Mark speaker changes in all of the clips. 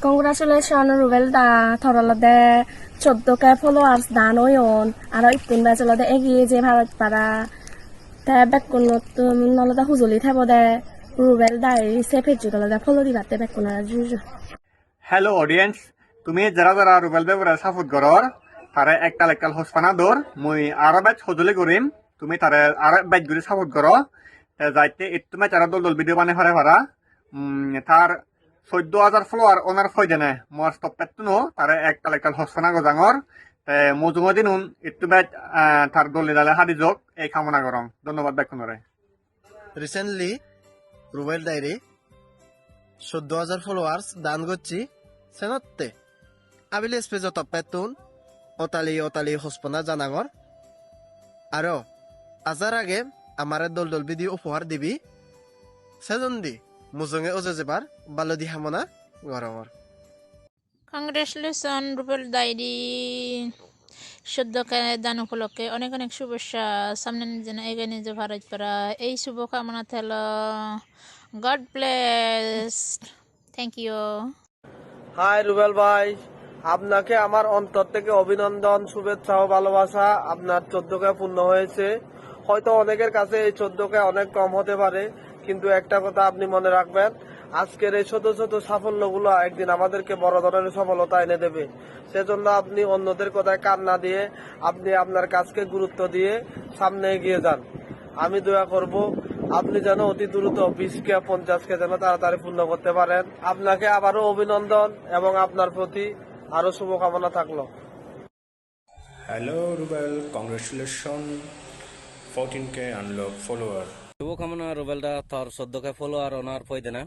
Speaker 1: Congratulations, Ruvelda. Thorolade 14K followers dan oyon. Aro ittun bachelode egiye je bharat para. Ta bekkun noloda huzuli thebode Ruvelda এই সে পেজগুলোতে follow দিবাতে বেকুনা জুজু।
Speaker 2: Hello audience, তুমি যারা যারা Rubel বেবরা support করর তারে এককাল এককাল হোসপানা দর মুই আরো ব্যাচ হজলে করিম তুমি তারে আরো ব্যাচ গুলি সাপোর্ট করো যাইতে তুমি তারা দল দল ভিডিও বানাই ফারে ফারা তার 14,000 ফলোয়ার ওনার ফয়দে নে মোর স্টপ পেতুনো তারে এককাল এককাল হোসপানা গজাঙর মজুমা দিনুন একটু ব্যাচ তার দল দালে হাদি যোগ এই কামনা করং। ধন্যবাদ বেকুনরে।
Speaker 3: রিসেন্টলি রুবেল ডায়েরি 14,000 ফলোয়ার্স দান করছি সেনতে আবিলে স্পেজ তপ্পেতুন অতালি হসপনা জানাগর আরো আজার আগে আমার দল দল ভিডিও উপহার দিবি সেজন দি মুজঙ্গে ওজে যেবার বালো দি হামনা গরমর।
Speaker 4: কংগ্রেচুলেশন রুবেল ডায়েরি 14K দান উপলক্ষে অনেক অনেক শুভেচ্ছা। সামনে যেন এগিয়ে নিজে ভারত পারা এই শুভকামনা থেল। God bless. Thank you.
Speaker 5: Hi Rubel ভাই, আপনাকে আমার অন্তর থেকে অভিনন্দন, শুভেচ্ছা ও ভালোবাসা। আপনার 14K পূর্ণ হয়েছে। হয়তো অনেকের কাছে এই 14K অনেক কম হতে পারে, কিন্তু একটা কথা আপনি মনে রাখবেন, আজকের এই ছোট ছোট সাফল্যগুলো একদিন আমাদেরকে বড় ধরনের সফলতা এনে দেবে। সেজন্য আপনি অন্যদের কথায় কান না দিয়ে আপনি আপনার কাজকে গুরুত্ব দিয়ে সামনে এগিয়ে যান। আমি দোয়া করব আপনি যেন অতি দ্রুত 20K 50K যেন তাড়াতাড়ি পূর্ণ করতে পারেন। আপনাকে আবারও অভিনন্দন এবং আপনার প্রতি আরো শুভকামনা থাকলো।
Speaker 6: Hello Rubel, congratulations 14K unlock follower.
Speaker 7: শুভকামনা রুবেলদা তোর 14K ফলোয়ার ওনার পয়দে না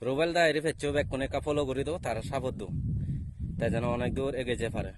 Speaker 7: রুবেলদা এরি ফেচ্ছো ব্যাক কোনে কা ফলো করি তো তার সাবদ্ধ তাই যেন অনেক দূর এগিয়ে যেতে পারে।